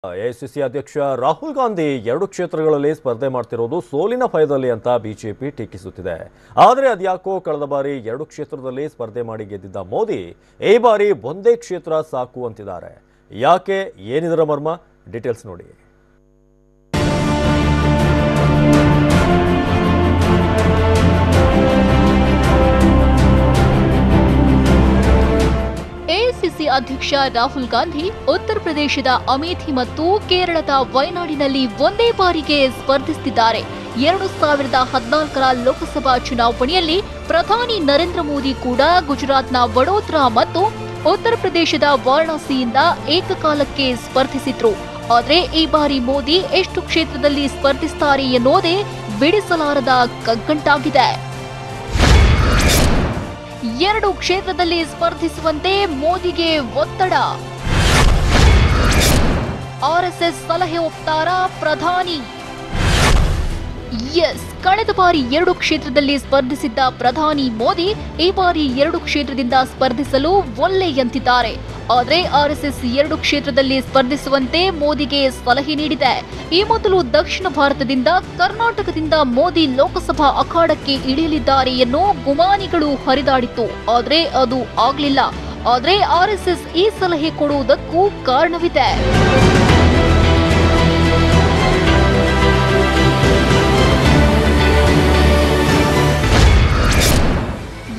AICC ಅಧ್ಯಕ್ಷ ರಾಹುಲ್ ಗಾಂಧಿ 2 ಕ್ಷೇತ್ರಗಳಲ್ಲಿ ಸ್ಪರ್ಧೆ ಮಾಡ್ತಿರೋದು ಸೋಲಿನ ಭಯದಲ್ಲಿ ಅಂತ ಬಿಜೆಪಿ ಟೀಕಿಸುತ್ತಿದೆ. ಆದರೆ ಅದ್ಯಾಕೋ ಕಳೆದ ಬಾರಿ 2 ಕ್ಷೇತ್ರದಲ್ಲಿ ಸ್ಪರ್ಧೆ ಮಾಡಿ ಗೆದ್ದಿದ್ದ ಮೋದಿ ಈ ಬಾರಿ ಒಂದೇ ಕ್ಷೇತ್ರ ಸಾಕು ಅಂತಿದ್ದಾರೆ. ಯಾಕೆ, ಏನಿದರ ಮರ್ಮ? ಡೀಟೇಲ್ಸ್ ನೋಡಿ. ಎಐಸಿಸಿ ಅಧ್ಯಕ್ಷ ರಾಹುಲ್ ಗಾಂಧಿ ಉತ್ತರ ಪ್ರದೇಶದ ಅಮೇಥಿ ಮತ್ತು ಕೇರಳದ ವಯನಾಡಿನಲ್ಲಿ ಒಂದೇ ಬಾರಿಗೆ ಸ್ಪರ್ಧಿಸುತ್ತಿದ್ದಾರೆ. 2014ರ ಲೋಕಸಭಾ ಚುನಾವಣೆಯಲ್ಲಿ ಪ್ರಧಾನಿ ನರೇಂದ್ರ ಮೋದಿ ಕೂಡ ಗುಜರಾತ್ನ ವಡೋದರಾ ಮತ್ತು ಉತ್ತರ ಪ್ರದೇಶದ ವಾರಣಾಸಿಯಿಂದ ಏಕಕಾಲಕ್ಕೆ ಸ್ಪರ್ಧಿಸಿದ್ರು. ಆದರೆ ಈ ಬಾರಿ ಮೋದಿ ಎಷ್ಟು ಕ್ಷೇತ್ರದಲ್ಲಿ ಸ್ಪರ್ಧಿಸುತ್ತಾರೆ ಎನ್ನುವುದೇ ಬಿಡಿಸಲಾರದ ಕಗ್ಗಂಟಾಗಿದೆ. 2 ಕ್ಷೇತ್ರದಲ್ಲಿ ಸ್ಪರ್ಧಿಸುವಂತೆ ಮೋದಿಗೆ ಒತ್ತಡ. ಆರ್ಎಸ್ಎಸ್ ಸಲಹೆ ಒಪ್ತಾರಾ ಪ್ರಧಾನಿ? ಎಸ್, ಕಳೆದ ಬಾರಿ 2 ಕ್ಷೇತ್ರದಲ್ಲಿ ಸ್ಪರ್ಧಿಸಿದ್ದ ಪ್ರಧಾನಿ ಮೋದಿ ಈ ಬಾರಿ 2 ಕ್ಷೇತ್ರದಿಂದ ಸ್ಪರ್ಧಿಸಲು ಒಲ್ಲೆ ಎಂತಿದ್ದಾರೆ. ಆದರೆ ಆರ್ಎಸ್ಎಸ್ 2 ಕ್ಷೇತ್ರದಲ್ಲಿ ಸ್ಪರ್ಧಿಸುವಂತೆ ಮೋದಿಗೆ ಸಲಹೆ ನೀಡಿದೆ. ಈ ಮೊದಲು ದಕ್ಷಿಣ ಭಾರತದಿಂದ ಕರ್ನಾಟಕದಿಂದ ಮೋದಿ ಲೋಕಸಭಾ ಅಖಾಡಕ್ಕೆ ಇಳಿಯಲಿದ್ದಾರೆ ಎನ್ನೋ ಗುಮಾನಿಗಳು ಹರಿದಾಡಿತ್ತು. ಆದರೆ ಅದು ಆಗ್ಲಿಲ್ಲ. ಆದರೆ ಆರ್ಎಸ್ಎಸ್ ಈ ಸಲಹೆ ಕೊಡುವುದಕ್ಕೂ ಕಾರಣವಿದೆ.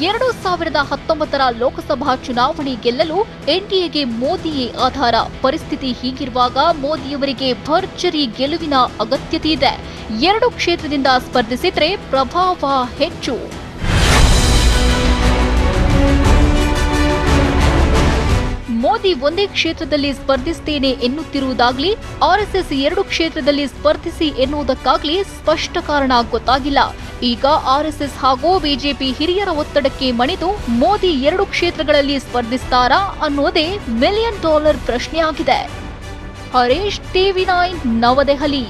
2019ರ ಲೋಕಸಭಾ ಚುನಾವಣೆ ಗೆಲ್ಲಲು ಎನ್ಡಿಎಗೆ ಮೋದಿಯೇ ಆಧಾರ. ಪರಿಸ್ಥಿತಿ ಹೀಗಿರುವಾಗ ಮೋದಿಯವರಿಗೆ ಭರ್ಜರಿ ಗೆಲುವಿನ ಅಗತ್ಯತೆ ಇದೆ. 2 ಕ್ಷೇತ್ರದಿಂದ ಸ್ಪರ್ಧಿಸಿದ್ರೆ ಪ್ರಭಾವ ಹೆಚ್ಚು. ಮೋದಿ ಒಂದೇ ಕ್ಷೇತ್ರದಲ್ಲಿ ಸ್ಪರ್ಧಿಸುತ್ತೇನೆ ಎನ್ನುತ್ತಿರುವುದಾಗ್ಲಿ, ಆರ್ಎಸ್ಎಸ್ 2 ಕ್ಷೇತ್ರದಲ್ಲಿ ಸ್ಪರ್ಧಿಸಿ ಎನ್ನುವುದಕ್ಕಾಗ್ಲಿ ಸ್ಪಷ್ಟ ಕಾರಣ ಗೊತ್ತಾಗಿಲ್ಲ. ಈಗ ಆರ್ಎಸ್ಎಸ್ ಹಾಗೂ ಬಿಜೆಪಿ ಹಿರಿಯರ ಒತ್ತಡಕ್ಕೆ ಮಣಿದು ಮೋದಿ 2 ಕ್ಷೇತ್ರಗಳಲ್ಲಿ ಸ್ಪರ್ಧಿಸುತ್ತಾರಾ ಅನ್ನೋದೇ $1 ಮಿಲಿಯನ್ ಪ್ರಶ್ನೆಯಾಗಿದೆ. ಹರೀಶ್, TV9 ನವದೆಹಲಿ.